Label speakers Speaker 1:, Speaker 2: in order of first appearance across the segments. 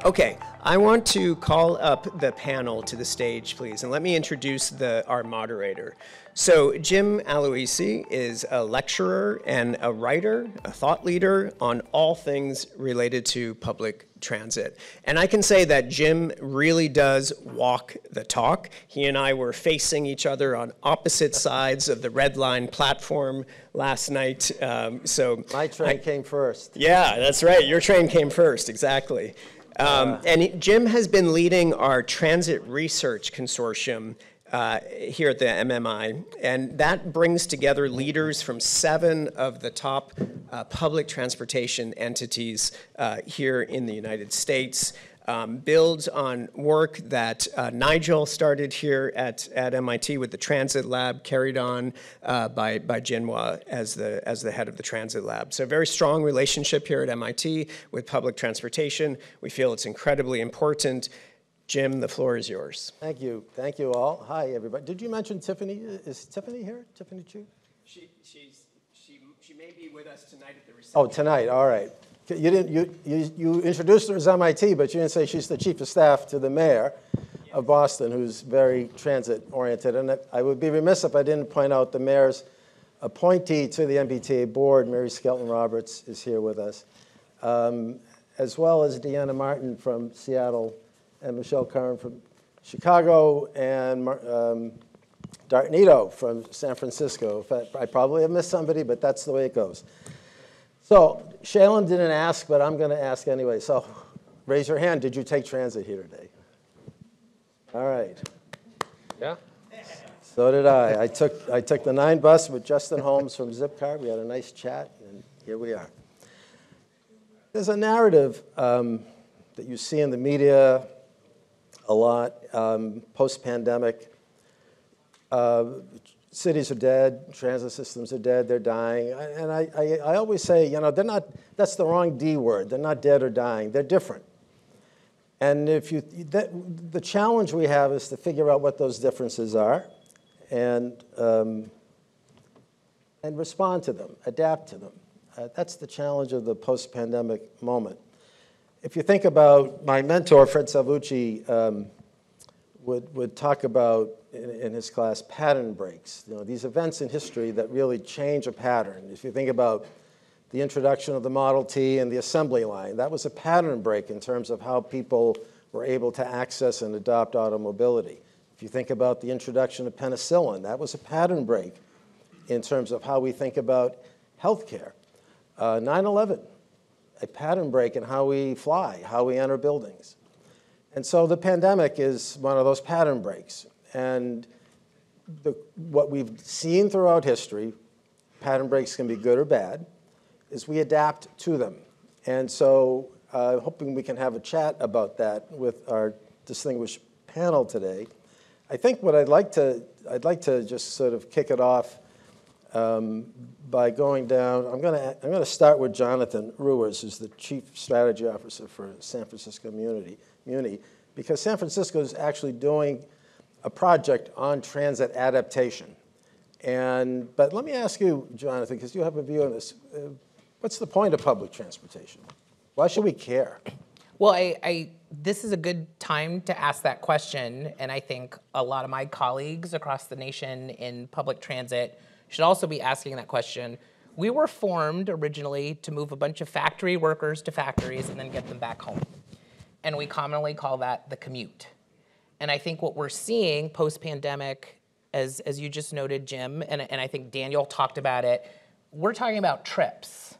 Speaker 1: Okay, I want to call up the panel to the stage, please, and let me introduce our moderator. So Jim Aloisi is a lecturer and a writer, a thought leader on all things related to public transit. And I can say that Jim really does walk the talk. He and I were facing each other on opposite sides of the Red Line platform last night.
Speaker 2: My train came first.
Speaker 1: Yeah, that's right. Your train came first, exactly. And Jim has been leading our transit research consortium here at the MMI, and that brings together leaders from 7 of the top public transportation entities here in the United States. Builds on work that Nigel started here at MIT with the Transit Lab, carried on by Jinhua as the head of the Transit Lab. So a very strong relationship here at MIT with public transportation. We feel it's incredibly important. Jim, the floor is yours.
Speaker 2: Thank you. Thank you all. Hi, everybody. Did you mention Tiffany? Is Tiffany here? Tiffany Chu?
Speaker 1: She may be with us tonight at the reception.
Speaker 2: Oh, tonight. All right. You introduced her as MIT, but you didn't say she's the chief of staff to the mayor of Boston, who's very transit-oriented. And I would be remiss if I didn't point out the mayor's appointee to the MBTA board, Mary Skelton Roberts, is here with us, as well as Deanna Martin from Seattle and Michelle Curran from Chicago and Dart Nito from San Francisco. In fact, I probably have missed somebody, but that's the way it goes. So Shaylin didn't ask, but I'm going to ask anyway. So raise your hand. Did you take transit here today? All right.
Speaker 3: Yeah.
Speaker 2: So did I. I took the 9 bus with Justin Holmes from Zipcar. We had a nice chat, and here we are. There's a narrative that you see in the media a lot post-pandemic. Cities are dead, transit systems are dead, they're dying. And I always say, they're not, that's the wrong D word. They're not dead or dying, they're different. And the challenge we have is to figure out what those differences are and respond to them, adapt to them. That's the challenge of the post-pandemic moment. If you think about my mentor, Fred Salvucci, would talk about in his class pattern breaks, these events in history that really change a pattern. If you think about the introduction of the Model T and the assembly line, that was a pattern break in terms of how people were able to access and adopt automobility. If you think about the introduction of penicillin, that was a pattern break in terms of how we think about healthcare. 9/11, a pattern break in how we fly, how we enter buildings. And so the pandemic is one of those pattern breaks. And what we've seen throughout history, pattern breaks can be good or bad, is we adapt to them. And so hoping we can have a chat about that with our distinguished panel today. I think what I'd like to just sort of kick it off by going down. I'm going to start with Jonathan Rewers, who's the Chief Strategy Officer for San Francisco Muni, because San Francisco is actually doing a project on transit adaptation. But let me ask you, Jonathan, because you have a view on this. What's the point of public transportation? Why should we care?
Speaker 4: Well, this is a good time to ask that question, and I think a lot of my colleagues across the nation in public transit should also be asking that question. We were formed originally to move a bunch of factory workers to factories and then get them back home. And we commonly call that the commute. And I think what we're seeing post-pandemic, as you just noted, Jim, and I think Daniel talked about it, we're talking about trips.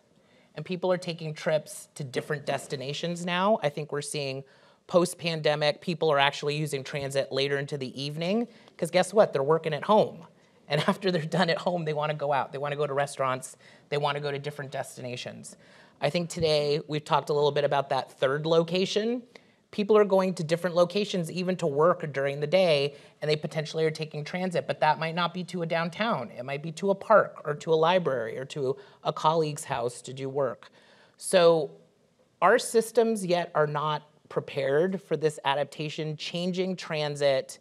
Speaker 4: And people are taking trips to different destinations now. I think we're seeing post-pandemic, people are actually using transit later into the evening, because guess what? They're working at home. And after they're done at home, they want to go out. They want to go to restaurants. They want to go to different destinations. I think today we've talked a little bit about that third location. People are going to different locations even to work during the day, and they potentially are taking transit, but that might not be to a downtown. It might be to a park or to a library or to a colleague's house to do work. So our systems yet are not prepared for this adaptation, changing transit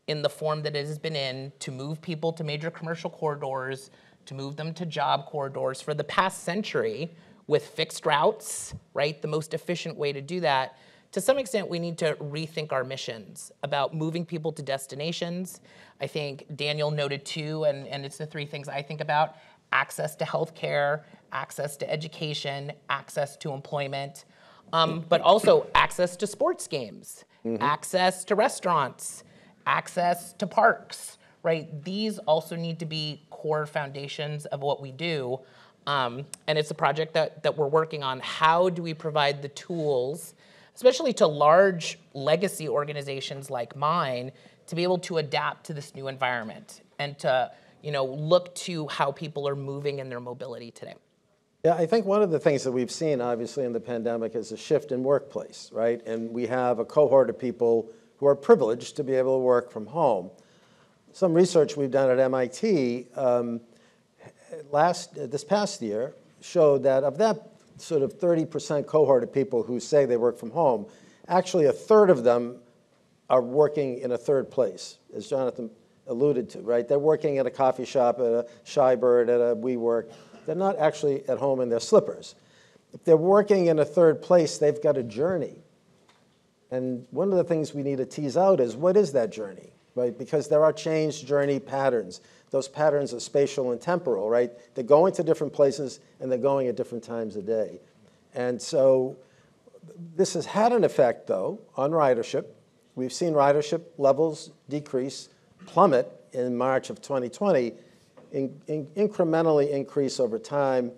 Speaker 4: in the form that it has been in to move people to major commercial corridors, to move them to job corridors for the past century with fixed routes, right? The most efficient way to do that. to some extent, we need to rethink our missions about moving people to destinations. I think Daniel noted too, and it's the three things I think about: access to healthcare, access to education, access to employment, but also access to sports games, access to restaurants, access to parks, right? These also need to be core foundations of what we do. And it's a project that we're working on. How do we provide the tools, especially to large legacy organizations like mine, to be able to adapt to this new environment and to, look to how people are moving in their mobility today?
Speaker 2: Yeah, I think one of the things that we've seen, obviously, in the pandemic is a shift in workplace, right? And we have a cohort of people who are privileged to be able to work from home. Some research we've done at MIT this past year showed that of that sort of 30% cohort of people who say they work from home, actually a third of them are working in a third place, as Jonathan alluded to, right? They're working at a coffee shop, at a Shy Bird, at a WeWork. They're not actually at home in their slippers. If they're working in a third place, they've got a journey. And one of the things we need to tease out is, what is that journey, right? Because there are change journey patterns. Those patterns are spatial and temporal, right? They're going to different places, and they're going at different times of day. And so this has had an effect, though, on ridership. We've seen ridership levels plummet in March of 2020, incrementally increase over time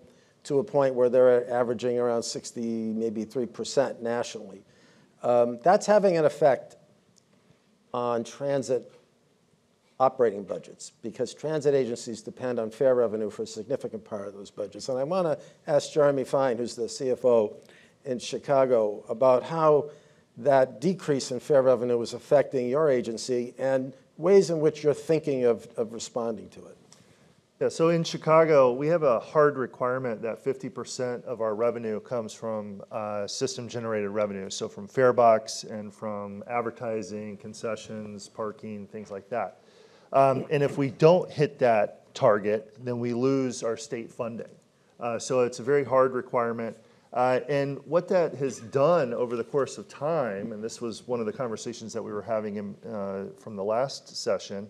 Speaker 2: to a point where they're averaging around 60, maybe 3% nationally. That's having an effect on transit operating budgets, because transit agencies depend on fare revenue for a significant part of those budgets. And I want to ask Jeremy Fine, who's the CFO in Chicago, about how that decrease in fare revenue is affecting your agency and ways in which you're thinking of responding to it.
Speaker 3: Yeah, so in Chicago, we have a hard requirement that 50% of our revenue comes from system-generated revenue, so from fare box and from advertising, concessions, parking, things like that. And if we don't hit that target, then we lose our state funding. So it's a very hard requirement. And what that has done over the course of time, and this was one of the conversations that we were having from the last session,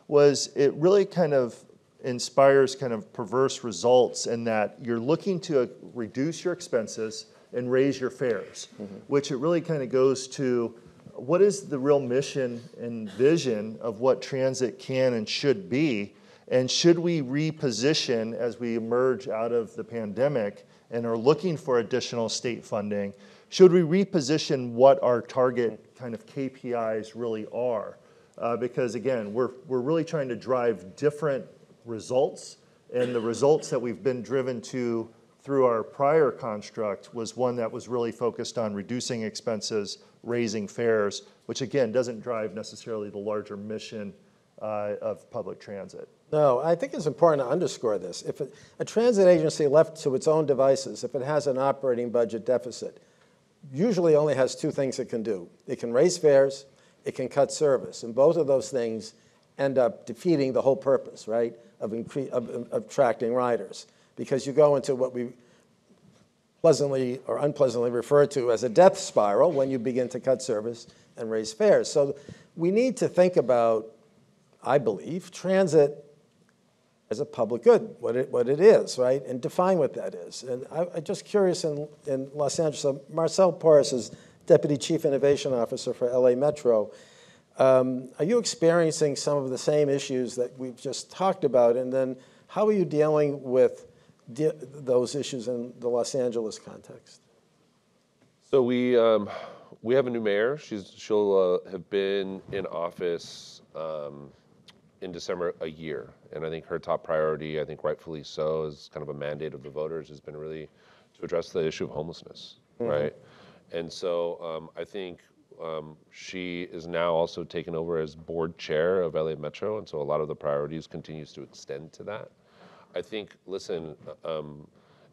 Speaker 3: was it really kind of inspires kind of perverse results in that you're looking to reduce your expenses and raise your fares, which it really kind of goes to what is the real mission and vision of what transit can and should be, and should we reposition as we emerge out of the pandemic and are looking for additional state funding, should we reposition what our target kind of KPIs really are? Because again, we're really trying to drive different results, and the results that we've been driven to through our prior construct was one that was really focused on reducing expenses, raising fares, which again doesn't drive necessarily the larger mission of public transit.
Speaker 2: No, I think it's important to underscore this. If a transit agency left to its own devices, if it has an operating budget deficit, usually only has two things it can do. It can raise fares, it can cut service, and both of those things end up defeating the whole purpose, right, of attracting riders, because you go into what we pleasantly or unpleasantly refer to as a death spiral when you begin to cut service and raise fares. So we need to think about, I believe, transit as a public good, what it is, right, and define what that is. And I'm just curious in Los Angeles, so Marcel Porras is Deputy Chief Innovation Officer for LA Metro. Are you experiencing some of the same issues that we've just talked about? And then how are you dealing with those issues in the Los Angeles context?
Speaker 5: So we have a new mayor. She'll have been in office in December a year. And I think her top priority, I think rightfully so, is kind of a mandate of the voters, has been really to address the issue of homelessness, right? And so I think she is now also taken over as board chair of LA Metro, and so a lot of the priorities continues to extend to that. I think, listen,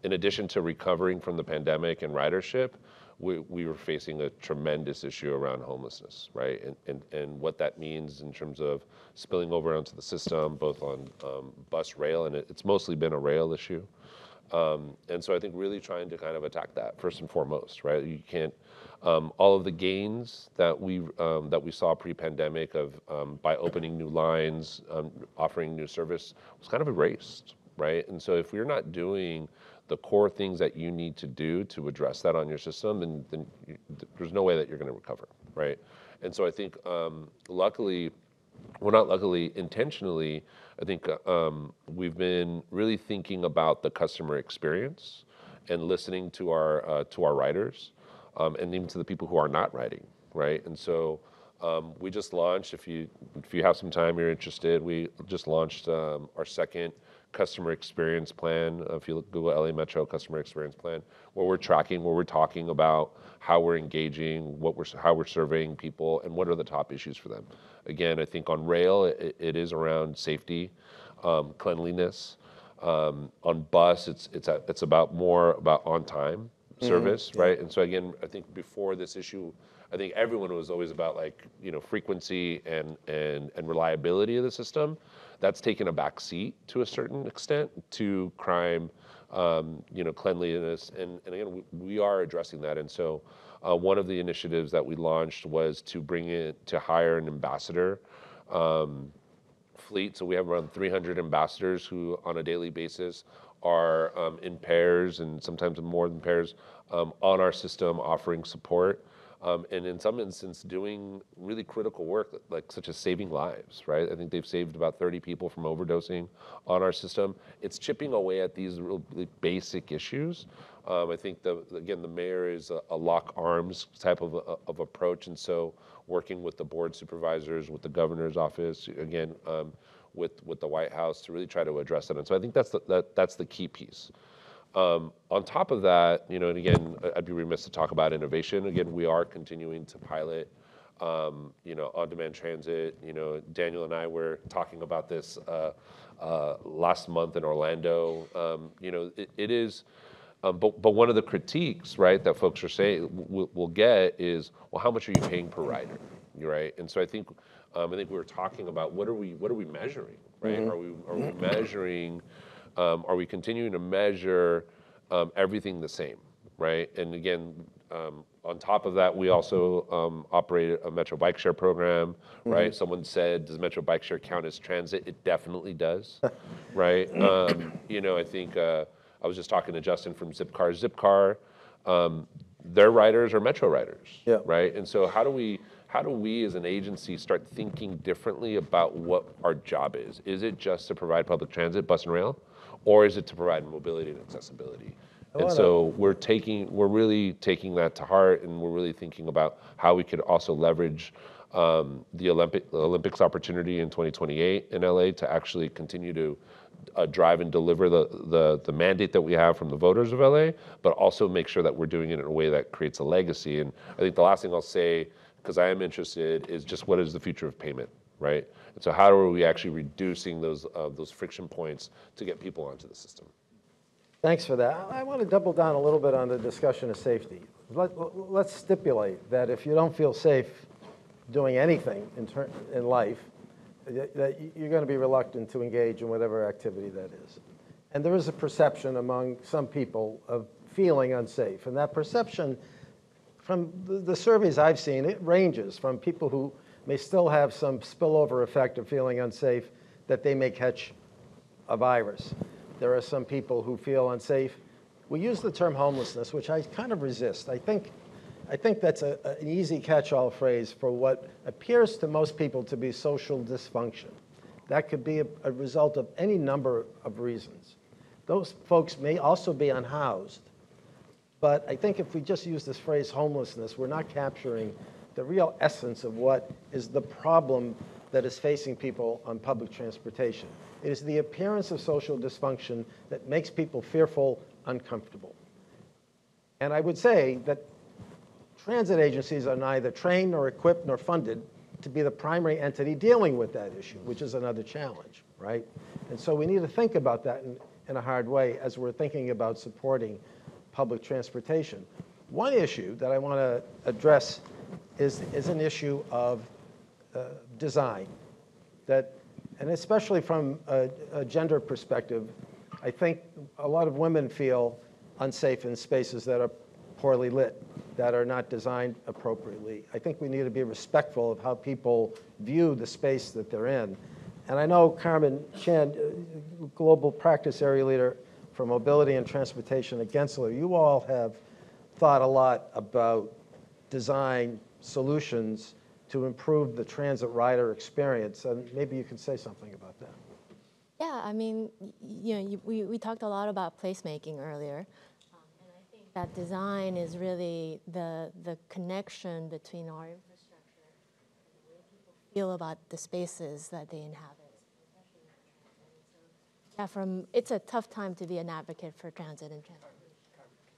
Speaker 5: in addition to recovering from the pandemic and ridership, we were facing a tremendous issue around homelessness, right? And what that means in terms of spilling over onto the system, both on bus, rail, and it's mostly been a rail issue. And so I think really trying to kind of attack that first and foremost, right? You can't, all of the gains that we saw pre-pandemic of by opening new lines, offering new service was kind of erased, right? And so if we're not doing the core things that you need to do to address that on your system, then there's no way that you're going to recover, right? And so I think luckily, well, not luckily, intentionally, I think we've been really thinking about the customer experience and listening to our riders, and even to the people who are not riding, right? And so we just launched. If you have some time, you're interested. We just launched our second customer experience plan. If you look, Google LA Metro customer experience plan, where we're tracking, where we're talking about how we're engaging, how we're surveying people, and what are the top issues for them. Again, I think on rail, it is around safety, cleanliness. On bus, it's about more about on-time service, right? And so again, I think before this issue, I think everyone was always about frequency and reliability of the system. That's taken a back seat to a certain extent to crime, cleanliness, and again, we are addressing that. And so one of the initiatives that we launched was to hire an ambassador fleet. So we have around 300 ambassadors who on a daily basis are in pairs and sometimes more than pairs on our system offering support. And in some instances doing really critical work, such as saving lives, right? I think they've saved about 30 people from overdosing on our system. It's chipping away at these really basic issues. I think the mayor is a lock arms type of approach, and so working with the board supervisors, with the governor's office, again, with the White House to really try to address that. And so I think that's the key piece. On top of that, and again, I'd be remiss to talk about innovation. Again, we are continuing to pilot, on-demand transit. Daniel and I were talking about this last month in Orlando. It is, but one of the critiques, right, that folks are saying we'll get is, well, how much are you paying per rider, right? And so I think we were talking about what are we measuring, right? Are we measuring? Are we continuing to measure everything the same, right? And again, on top of that, we also operate a Metro Bike Share program, right? Someone said, does Metro Bike Share count as transit? It definitely does, right? I think I was just talking to Justin from Zipcar. Zipcar, their riders are Metro riders, right? And so how do we as an agency start thinking differently about what our job is? Is it just to provide public transit, bus and rail? Or is it to provide mobility and accessibility? And so we're really taking that to heart, and we're really thinking about how we could also leverage the Olympics opportunity in 2028 in LA to actually continue to drive and deliver the mandate that we have from the voters of LA, but also make sure that we're doing it in a way that creates a legacy. And I think the last thing I'll say, because I am interested, is just what is the future of payment, right? And so how are we actually reducing those friction points to get people onto the system?
Speaker 2: Thanks for that. I want to double down a little bit on the discussion of safety. Let's stipulate that if you don't feel safe doing anything in life, that you're going to be reluctant to engage in whatever activity that is. And there is a perception among some people of feeling unsafe. And that perception, from the surveys I've seen, it ranges from people who may still have some spillover effect of feeling unsafe, that they may catch a virus. There are some people who feel unsafe. We use the term homelessness, which I kind of resist. I think that's an easy catch-all phrase for what appears to most people to be social dysfunction. That could be a result of any number of reasons. Those folks may also be unhoused. But I think if we just use this phrase homelessness, we're not capturing the real essence of what is the problem that is facing people on public transportation. It is the appearance of social dysfunction that makes people fearful, uncomfortable. And I would say that transit agencies are neither trained nor equipped nor funded to be the primary entity dealing with that issue, which is another challenge, right? And so we need to think about that in a hard way as we're thinking about supporting public transportation. One issue that I want to address is an issue of design, and especially from a gender perspective, I think a lot of women feel unsafe in spaces that are poorly lit, that are not designed appropriately. I think we need to be respectful of how people view the space that they're in. And I know Carmen Chan, Global Practice Area Leader for Mobility and Transportation at Gensler, you all have thought a lot about design solutions to improve the transit rider experience. And maybe you can say something about that.
Speaker 6: Yeah, I mean, we talked a lot about placemaking earlier. And I think that design is really the connection between our infrastructure and the way people feel about the spaces that they inhabit. Yeah, it's a tough time to be an advocate for transit and transit.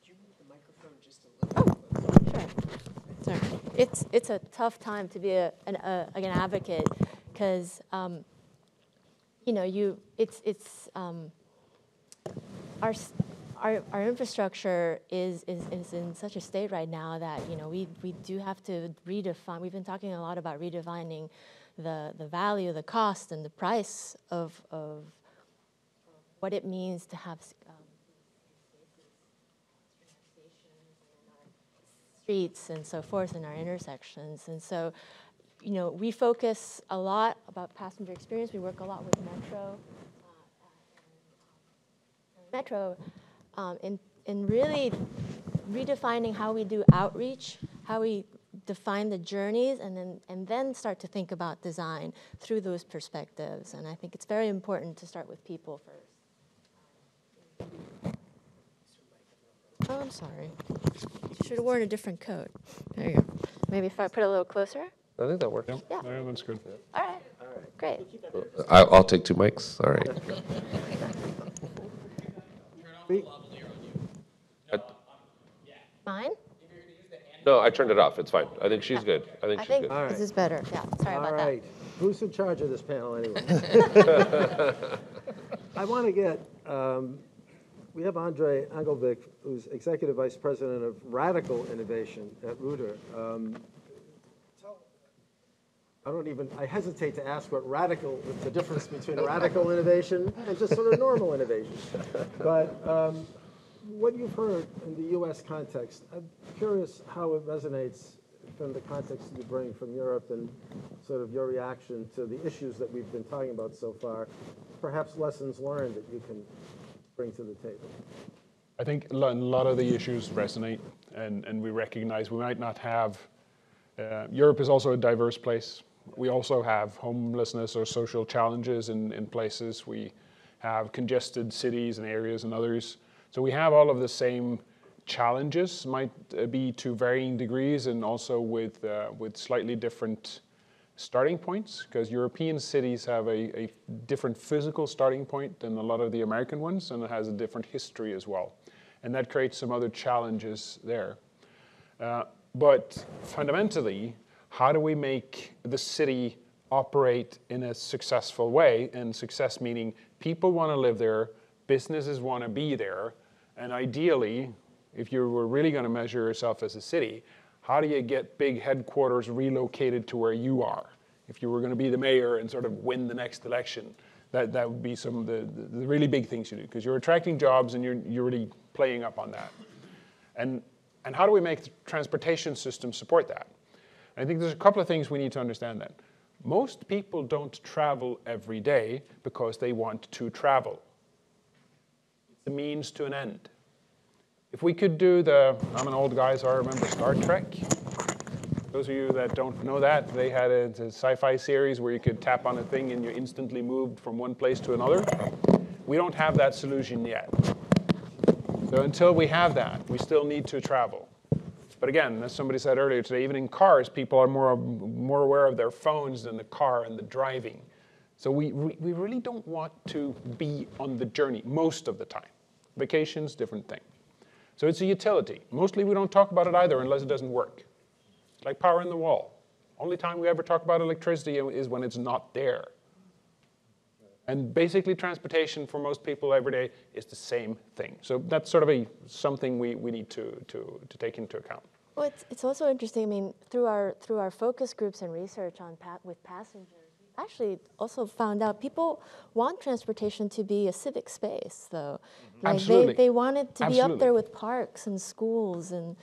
Speaker 1: Could you move the microphone just a little bit?
Speaker 6: Sure. Sorry. It's a tough time to be an advocate because our infrastructure is in such a state right now that we do have to redefine. We've been talking a lot about redefining the value, the cost, and the price of what it means to have streets and so forth in our intersections. And so, we focus a lot about passenger experience. We work a lot with Metro in really redefining how we do outreach, how we define the journeys, and then start to think about design through those perspectives. And I think it's very important to start with people first. Oh, I'm sorry. You should have worn a different coat. There you go. Maybe if I put it a little closer?
Speaker 5: I think that works.
Speaker 6: Yeah.
Speaker 7: Yeah, that's good.
Speaker 6: All right. Great.
Speaker 5: I'll take 2 mics. All right.
Speaker 6: Mine?
Speaker 5: No, I turned it off. It's fine. I think she's good. I think she's good.
Speaker 2: All right.
Speaker 6: This is better. Yeah, sorry about that.
Speaker 2: All right. Who's in charge of this panel anyway? I want to get, we have Angelvik, who's Executive Vice President of Radical Innovation at Ruter. I hesitate to ask what the difference between radical innovation and just sort of normal innovation. But what you've heard in the US context, I'm curious how it resonates from the context you bring from Europe and sort of your reaction to the issues that we've been talking about so far, perhaps lessons learned that you can bring to the table.
Speaker 7: I think a lot of the issues resonate, and we recognize we might not have, Europe is also a diverse place. We also have homelessness or social challenges in places. We have congested cities and areas and others. So we have all of the same challenges, might be to varying degrees and also with slightly different starting points, because European cities have a different physical starting point than a lot of the American ones, and it has a different history as well. And that creates some other challenges there. But fundamentally, how do we make the city operate in a successful way? And success meaning people want to live there, businesses want to be there, and ideally, if you were really going to measure yourself as a city, how do you get big headquarters relocated to where you are? If you were going to be the mayor and sort of win the next election, that would be some of the really big things you do, because you're attracting jobs and you're really playing up on that. And how do we make the transportation system support that? I think there's a couple of things we need to understand that. Most people don't travel every day because they want to travel. It's a means to an end. If we could do I'm an old guy, so I remember Star Trek. Those of you that don't know that, they had a sci-fi series where you could tap on a thing and you instantly moved from one place to another. We don't have that solution yet. So until we have that, we still need to travel. But again, as somebody said earlier today, even in cars, people are more aware of their phones than the car and the driving. So we really don't want to be on the journey most of the time. Vacations, different thing. So it's a utility. Mostly we don't talk about it either unless it doesn't work. It's like power in the wall. Only time we ever talk about electricity is when it's not there. And basically transportation for most people every day is the same thing. So that's sort of something we need to take into account.
Speaker 6: Well, it's also interesting. I mean, through our focus groups and research with passengers, we've actually also found out people want transportation to be a civic space, though. Like
Speaker 7: Absolutely.
Speaker 6: they want it to be up
Speaker 7: Absolutely.
Speaker 6: there with parks and schools and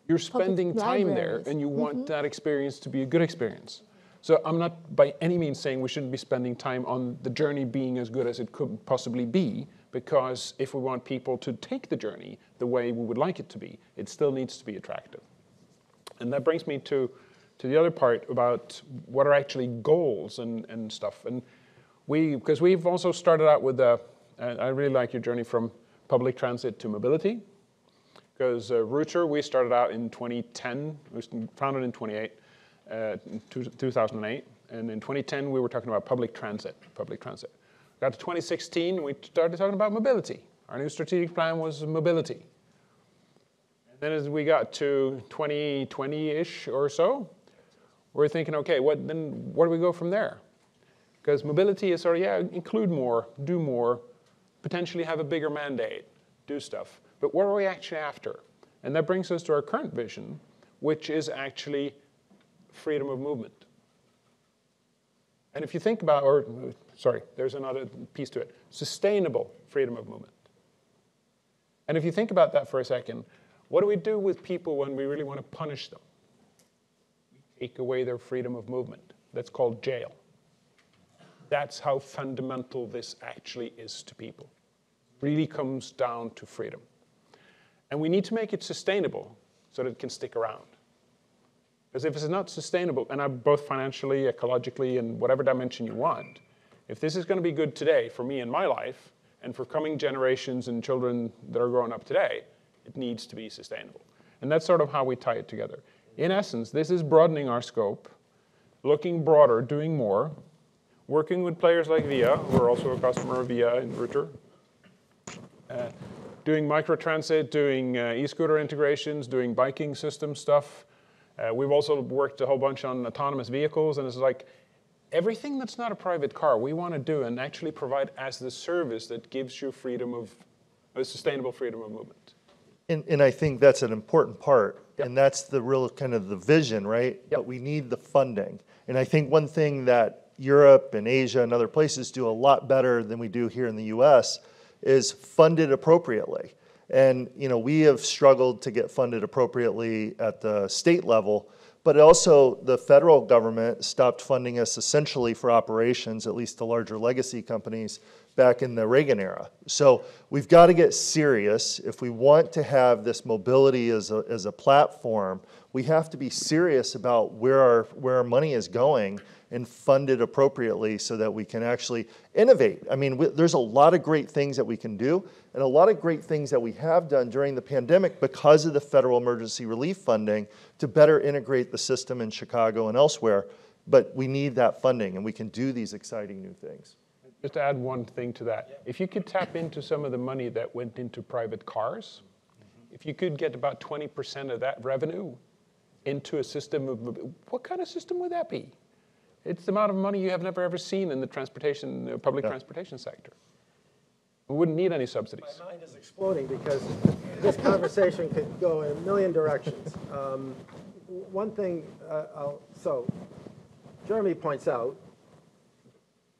Speaker 7: You're spending time there,
Speaker 6: libraries.
Speaker 7: and you want that experience to be a good experience. So I'm not by any means saying we shouldn't be spending time on the journey being as good as it could possibly be, because if we want people to take the journey the way we would like it to be, it still needs to be attractive. And that brings me to the other part about what are actually goals and stuff. And because we've also started out with I really like your journey from public transit to mobility. Because Ruter, we started out in 2010, it was founded in 2008, and in 2010 we were talking about public transit. Got to 2016, we started talking about mobility. Our new strategic plan was mobility. And then as we got to 2020-ish or so, we're thinking, okay, where do we go from there? Because mobility is sort of, include more, do more, potentially have a bigger mandate, do stuff. But what are we actually after? And that brings us to our current vision, which is actually freedom of movement. And if you think about, there's another piece to it, sustainable freedom of movement. And if you think about that for a second, what do we do with people when we really want to punish them? We take away their freedom of movement. That's called jail. That's how fundamental this actually is to people. It really comes down to freedom. And we need to make it sustainable so that it can stick around. Because if it's not sustainable, and both financially, ecologically, and whatever dimension you want, if this is going to be good today for me and my life, and for coming generations and children that are growing up today, it needs to be sustainable. And that's sort of how we tie it together. In essence, this is broadening our scope, looking broader, doing more, working with players like VIA, who are also a customer of VIA in Ruter, doing microtransit, doing e-scooter integrations, doing biking system stuff. We've also worked a whole bunch on autonomous vehicles, and it's like everything that's not a private car we want to do and actually provide as the service that gives you sustainable freedom of movement.
Speaker 3: And I think that's an important part, and that's the real kind of the vision, right? But we need the funding. And I think one thing that Europe and Asia and other places do a lot better than we do here in the US is funded appropriately. And we have struggled to get funded appropriately at the state level, but also the federal government stopped funding us essentially for operations, at least the larger legacy companies, back in the Reagan era. So we've got to get serious. If we want to have this mobility as a platform, we have to be serious about where our money is going and fund it appropriately so that we can actually innovate. I mean, there's a lot of great things that we can do and a lot of great things that we have done during the pandemic because of the federal emergency relief funding to better integrate the system in Chicago and elsewhere. But we need that funding, and we can do these exciting new things.
Speaker 7: Just to add one thing to that. If you could tap into some of the money that went into private cars, if you could get about 20% of that revenue into a system of, what kind of system would that be? It's the amount of money you have never ever seen in the public transportation sector. We wouldn't need any subsidies.
Speaker 2: My mind is exploding because this conversation could go in a million directions. One thing, Jeremy points out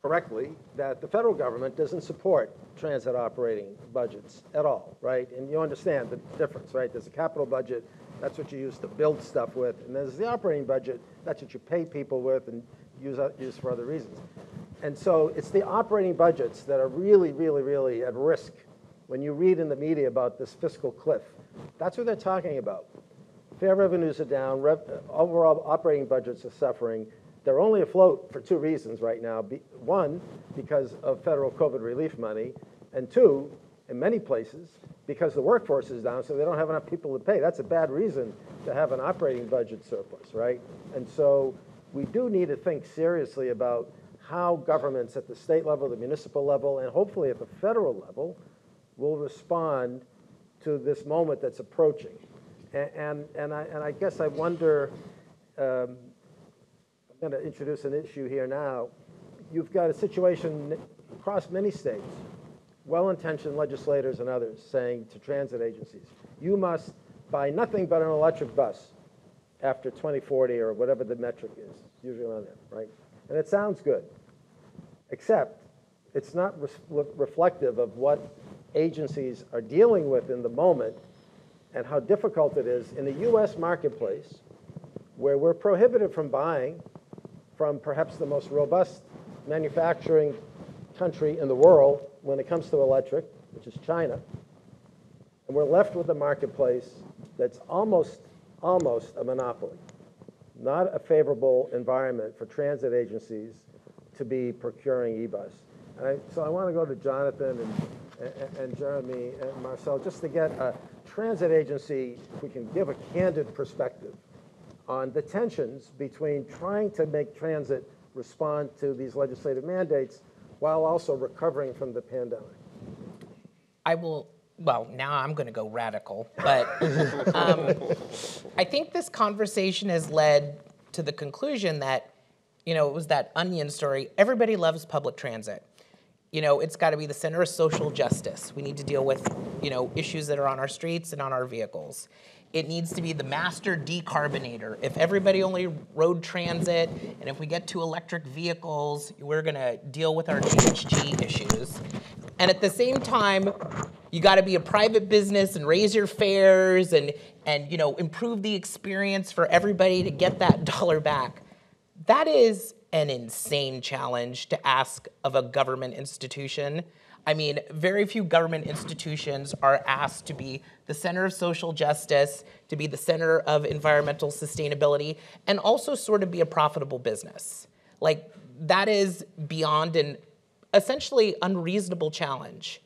Speaker 2: correctly that the federal government doesn't support transit operating budgets at all, right? And you understand the difference, right? There's a capital budget, that's what you use to build stuff with, and there's the operating budget, that's what you pay people with and use for other reasons. And so it's the operating budgets that are really, really, really at risk. When you read in the media about this fiscal cliff, that's what they're talking about. Fare revenues are down, overall operating budgets are suffering. They're only afloat for two reasons right now. One, because of federal COVID relief money, and two, in many places, because the workforce is down, so they don't have enough people to pay. That's a bad reason to have an operating budget surplus, right? And so we do need to think seriously about how governments at the state level, the municipal level, and hopefully at the federal level will respond to this moment that's approaching. And I guess I wonder, I'm going to introduce an issue here now. You've got a situation across many states, well-intentioned legislators and others saying to transit agencies, you must buy nothing but an electric bus after 2040 or whatever the metric is, usually around there, right? And it sounds good, except it's not reflective of what agencies are dealing with in the moment and how difficult it is in the US marketplace, where we're prohibited from buying from perhaps the most robust manufacturing country in the world when it comes to electric, which is China. And we're left with a marketplace that's almost a monopoly, not a favorable environment for transit agencies to be procuring e-bus. So I want to go to Jonathan and Jeremy and Marcel, just to get a transit agency, if we can give a candid perspective on the tensions between trying to make transit respond to these legislative mandates while also recovering from the pandemic.
Speaker 4: Well, now I'm going to go radical, but I think this conversation has led to the conclusion that, it was that Onion story. Everybody loves public transit. It's got to be the center of social justice. We need to deal with, issues that are on our streets and on our vehicles. It needs to be the master decarbonator. If everybody only rode transit, and if we get to electric vehicles, we're going to deal with our GHG issues. And at the same time, you got to be a private business and raise your fares and improve the experience for everybody to get that dollar back. That is an insane challenge to ask of a government institution. I mean, very few government institutions are asked to be the center of social justice, to be the center of environmental sustainability, and also sort of be a profitable business. Like, that is beyond an essentially unreasonable challenge.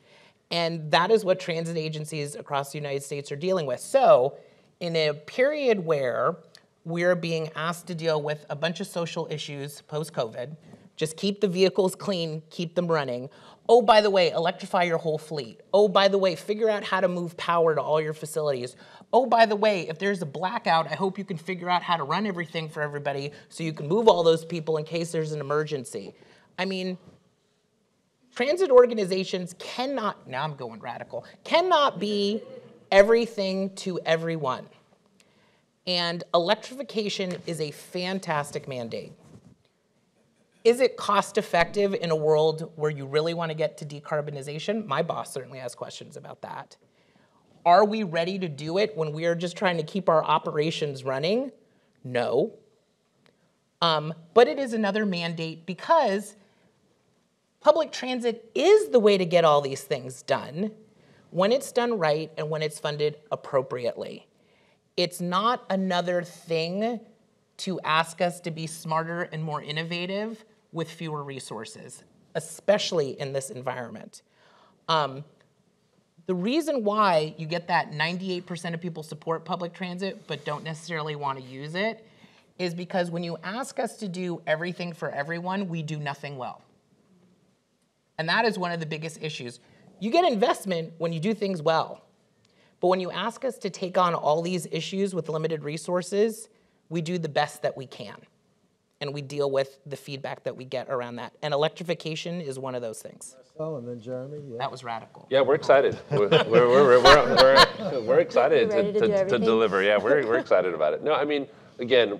Speaker 4: And that is what transit agencies across the United States are dealing with. So in a period where we're being asked to deal with a bunch of social issues post-COVID, just keep the vehicles clean, keep them running. Oh, by the way, electrify your whole fleet. Oh, by the way, figure out how to move power to all your facilities. Oh, by the way, if there's a blackout, I hope you can figure out how to run everything for everybody so you can move all those people in case there's an emergency. I mean, transit organizations cannot, now I'm going radical, cannot be everything to everyone. And electrification is a fantastic mandate. Is it cost effective in a world where you really want to get to decarbonization? My boss certainly has questions about that. Are we ready to do it when we are just trying to keep our operations running? No. But it is another mandate because public transit is the way to get all these things done when it's done right and when it's funded appropriately. It's not another thing to ask us to be smarter and more innovative with fewer resources, especially in this environment. The reason why you get that 98% of people support public transit but don't necessarily want to use it is because when you ask us to do everything for everyone, we do nothing well. And that is one of the biggest issues. You get investment when you do things well. But when you ask us to take on all these issues with limited resources, we do the best that we can. And we deal with the feedback that we get around that. And electrification is one of those things.
Speaker 2: Marcel, and then Jeremy. Yeah.
Speaker 4: That was radical.
Speaker 5: Yeah, we're excited. We're excited to deliver. Yeah, we're excited about it. No, I mean, again,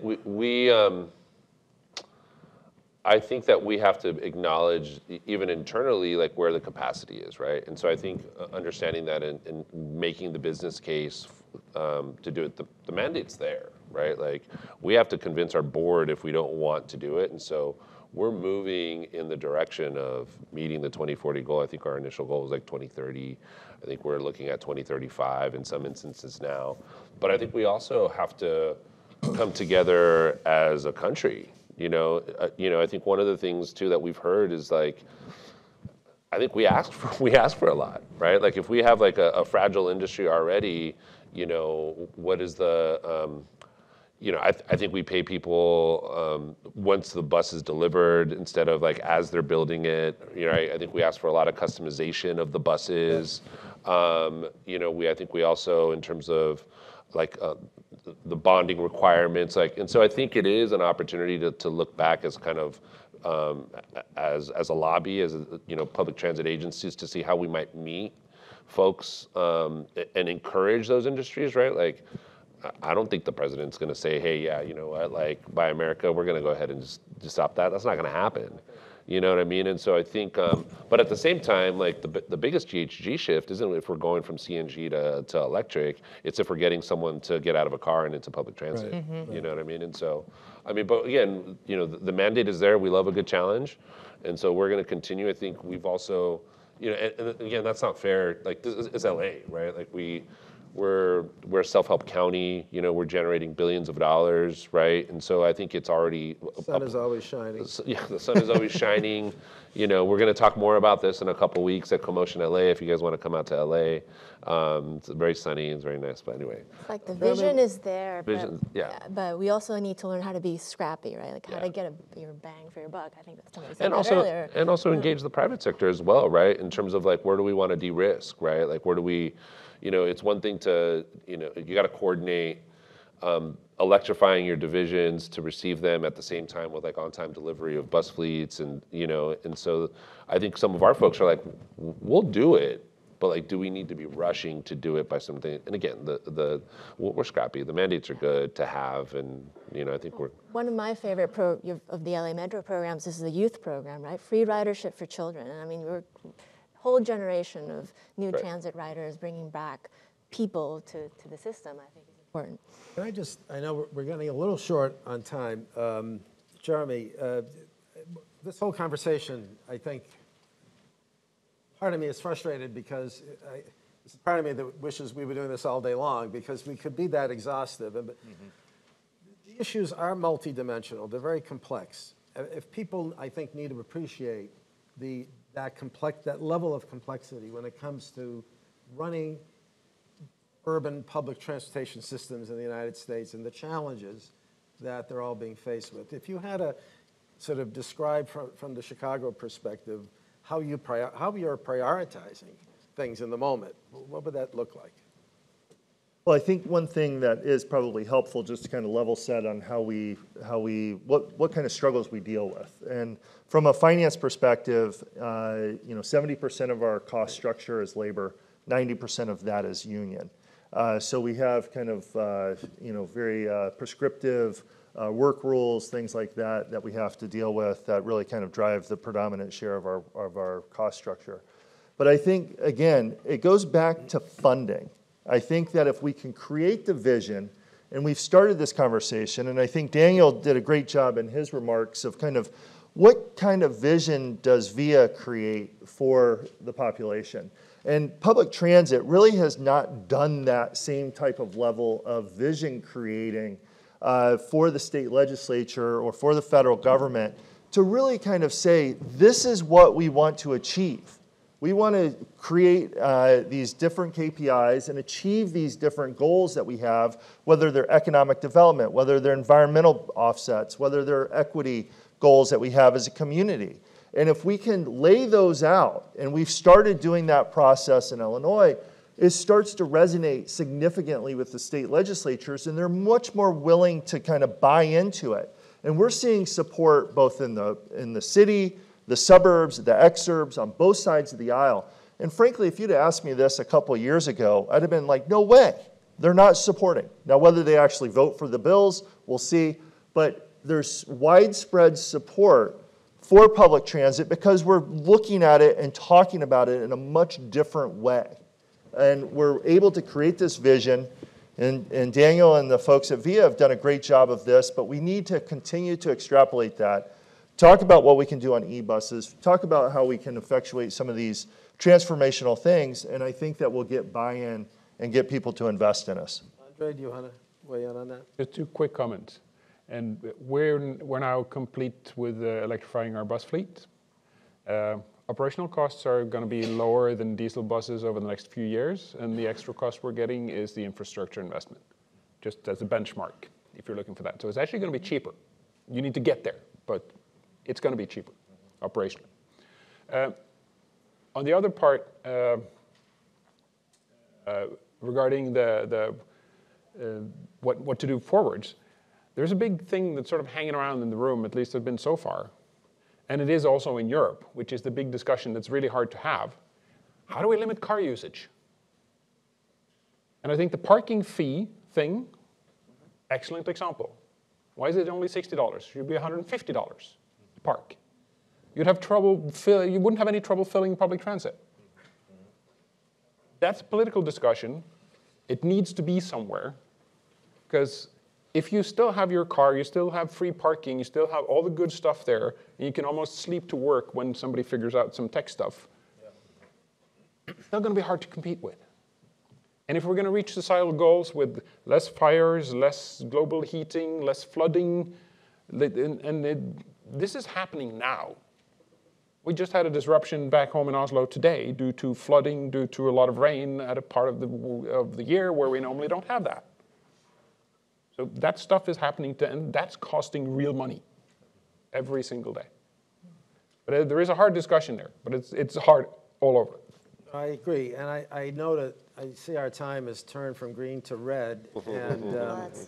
Speaker 5: I think that we have to acknowledge, even internally, like where the capacity is, right? And so I think understanding that and making the business case to do it, the mandate's there, right? Like we have to convince our board if we don't want to do it. And so we're moving in the direction of meeting the 2040 goal. I think our initial goal was like 2030. I think we're looking at 2035 in some instances now. But I think we also have to come together as a country. I think one of the things too that we've heard is like, I think we ask for a lot, right? Like if we have like a fragile industry already, what is the, I think we pay people once the bus is delivered instead of like as they're building it. I think we ask for a lot of customization of the buses. I think we also, in terms of like the bonding requirements, and so I think it is an opportunity to look back as kind of as a lobby, as public transit agencies, to see how we might meet folks and encourage those industries, right? Like I don't think the president's going to say, hey, yeah, you know what, like, Buy America, we're going to go ahead and just stop that. That's not going to happen. You know what I mean? And so I think, but at the same time, like the biggest GHG shift isn't if we're going from CNG to electric, it's if we're getting someone to get out of a car and into public transit.
Speaker 2: Right.
Speaker 5: You know what I mean? And so, I mean, but again, you know, the mandate is there. We love a good challenge. And so we're going to continue. I think we've also, you know, and again, that's not fair. Like, this is LA, right? Like we're a self-help county, you know, we're generating billions of dollars, right? And so I think it's already...
Speaker 2: The sun is always shining.
Speaker 5: Yeah, the sun is always shining. You know, we're going to talk more about this in a couple weeks at Commotion LA if you guys want to come out to LA. It's very sunny, it's very nice, but anyway.
Speaker 6: It's like the vision is there,
Speaker 5: but
Speaker 6: we also need to learn how to be scrappy, right? Like how to get your bang for your buck. I think that's something you said earlier.
Speaker 5: And also engage the private sector as well, right? In terms of like, where do we want to de-risk, right? Like, where do we... You know, it's one thing to, you know, you got to coordinate electrifying your divisions to receive them at the same time with like on-time delivery of bus fleets, and you know, and so I think some of our folks are like, we'll do it, but like, do we need to be rushing to do it by something? And again, we're scrappy. The mandates are good to have, and you know, I think we're...
Speaker 6: One of my favorite of the LA Metro programs is the youth program, right? Free ridership for children, and I mean, we're whole generation of new transit riders bringing back people to the system, I think is important.
Speaker 2: Can I know we're getting a little short on time. Jeremy, this whole conversation, I think, part of me is frustrated because there's part of me that wishes we were doing this all day long because we could be that exhaustive. But the issues are multidimensional. They're very complex. If people, I think, need to appreciate that level of complexity when it comes to running urban public transportation systems in the United States and the challenges that they're all being faced with. If you had to sort of describe from the Chicago perspective how you're prioritizing things in the moment, what would that look like?
Speaker 3: Well, I think one thing that is probably helpful just to kind of level set on what kind of struggles we deal with. And from a finance perspective, you know, 70% of our cost structure is labor, 90% of that is union. So we have kind of, you know, very prescriptive work rules, things like that we have to deal with that really kind of drive the predominant share of our cost structure. But I think, again, it goes back to funding. I think that if we can create the vision, and we've started this conversation, and I think Daniel did a great job in his remarks of kind of what kind of vision does VIA create for the population? And public transit really has not done that same type of level of vision creating for the state legislature or for the federal government to really kind of say, this is what we want to achieve. We want to create these different KPIs and achieve these different goals that we have, whether they're economic development, whether they're environmental offsets, whether they're equity goals that we have as a community. And if we can lay those out, and we've started doing that process in Illinois, it starts to resonate significantly with the state legislatures, and they're much more willing to kind of buy into it. And we're seeing support both in the city, the suburbs, the exurbs, on both sides of the aisle. And frankly, if you'd asked me this a couple of years ago, I'd have been like, no way, they're not supporting. Now, whether they actually vote for the bills, we'll see. But there's widespread support for public transit because we're looking at it and talking about it in a much different way. And we're able to create this vision. And Daniel and the folks at VIA have done a great job of this, but we need to continue to extrapolate that. Talk about what we can do on e-buses. Talk about how we can effectuate some of these transformational things, and I think that we'll get buy-in and get people to invest in us.
Speaker 2: Andre, do you want to weigh in on that?
Speaker 7: Just two quick comments. And we're now complete with electrifying our bus fleet. Operational costs are going to be lower than diesel buses over the next few years, and the extra cost we're getting is the infrastructure investment, just as a benchmark, if you're looking for that. So it's actually going to be cheaper. You need to get there, but it's going to be cheaper, operationally. On the other part, regarding what to do forwards, there's a big thing that's sort of hanging around in the room, at least it's been so far, and it is also in Europe, which is the big discussion that's really hard to have. How do we limit car usage? And I think the parking fee thing Excellent example. Why is it only $60? It should be $150 to park. You'd have trouble, you wouldn't have any trouble filling public transit. That's a political discussion. It needs to be somewhere, because if you still have your car, you still have free parking, you still have all the good stuff there, and you can almost sleep to work when somebody figures out some tech stuff, it's still going to be hard to compete with. And if we're going to reach societal goals with less fires, less global heating, less flooding, this is happening now. We just had a disruption back home in Oslo today due to flooding, due to a lot of rain at a part of the year where we normally don't have that. So that stuff is happening, and that's costing real money every single day. But there is a hard discussion there, but it's hard all over.
Speaker 2: I agree, and I know that I see our time has turned from green to red, and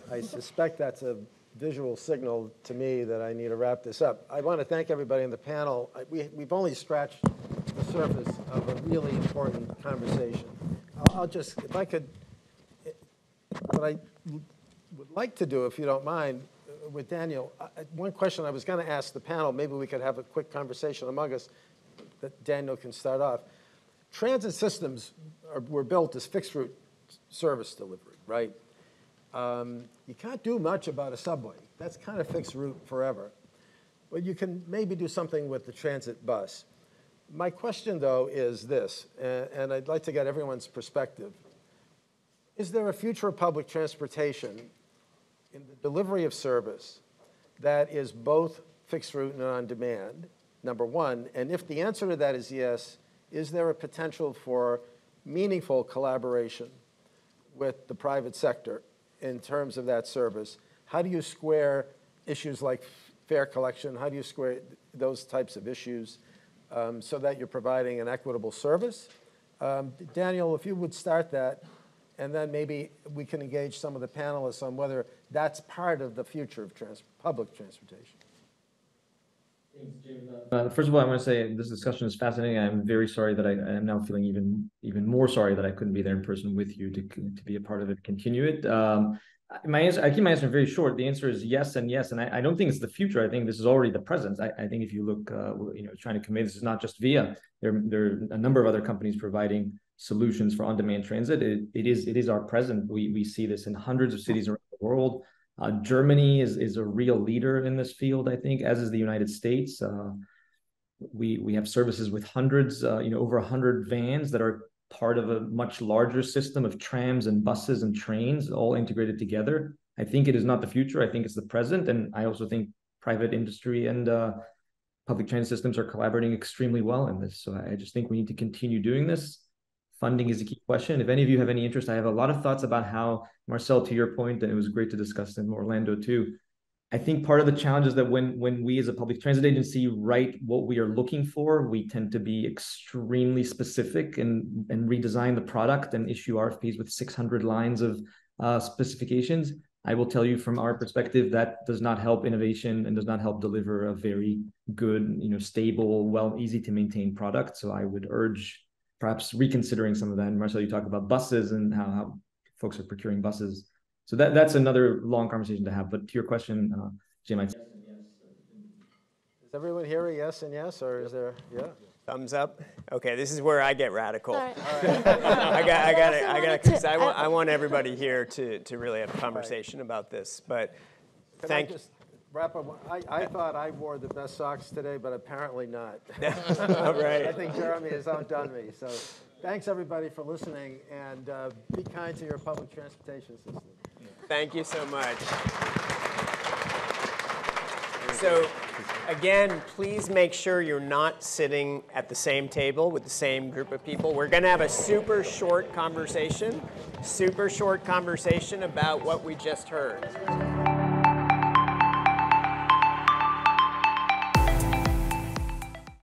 Speaker 2: I suspect that's a visual signal to me that I need to wrap this up. I want to thank everybody in the panel. We've only scratched the surface of a really important conversation. I'll just, if I could, what I would like to do, if you don't mind, with Daniel, one question I was going to ask the panel, maybe we could have a quick conversation among us that Daniel can start off. Transit systems were built as fixed route service delivery, right? You can't do much about a subway. That's kind of fixed route forever. But you can maybe do something with the transit bus. My question, though, is this, and I'd like to get everyone's perspective. Is there a future of public transportation in the delivery of service that is both fixed route and on demand, number one? And if the answer to that is yes, is there a potential for meaningful collaboration with the private sector in terms of that service? How do you square issues like fare collection? How do you square those types of issues so that you're providing an equitable service? Daniel, if you would start that, and then maybe we can engage some of the panelists on whether that's part of the future of public transportation.
Speaker 8: First of all, I want to say this discussion is fascinating. I'm very sorry that I am now feeling even more sorry that I couldn't be there in person with you to be a part of it, continue it. My answer, I keep my answer very short. The answer is yes and yes, and I don't think it's the future. I think this is already the present. I think if you look, trying to convey this is not just Via. There are a number of other companies providing solutions for on-demand transit. It is our present. We see this in hundreds of cities around the world. Germany is a real leader in this field, I think, as is the United States. We have services with hundreds, over 100 vans that are part of a much larger system of trams and buses and trains all integrated together. I think it is not the future. I think it's the present. And I also think private industry and public transit systems are collaborating extremely well in this. So I just think we need to continue doing this. Funding is a key question. If any of you have any interest, I have a lot of thoughts about how, Marcel, to your point, and it was great to discuss in Orlando too, I think part of the challenge is that when we as a public transit agency write what we are looking for, we tend to be extremely specific and redesign the product and issue RFPs with 600 lines of specifications. I will tell you from our perspective, that does not help innovation and does not help deliver a very good, stable, easy to maintain product. So I would urge perhaps reconsidering some of that. And Marcel, you talk about buses and how folks are procuring buses. So that's another long conversation to have. But to your question, Jim, I'd say yes and yes.
Speaker 2: Is everyone here a yes and yes, or is there, yeah?
Speaker 1: Thumbs up? Okay, this is where I get radical.
Speaker 6: Sorry.
Speaker 1: I got because I want everybody here to really have a conversation about this. But thank you.
Speaker 2: Wrap up. I thought I wore the best socks today, but apparently not.
Speaker 1: All right.
Speaker 2: I think Jeremy has outdone me. So thanks, everybody, for listening, and be kind to your public transportation system.
Speaker 1: Thank you so much. So again, please make sure you're not sitting at the same table with the same group of people. We're going to have a super short conversation about what we just heard.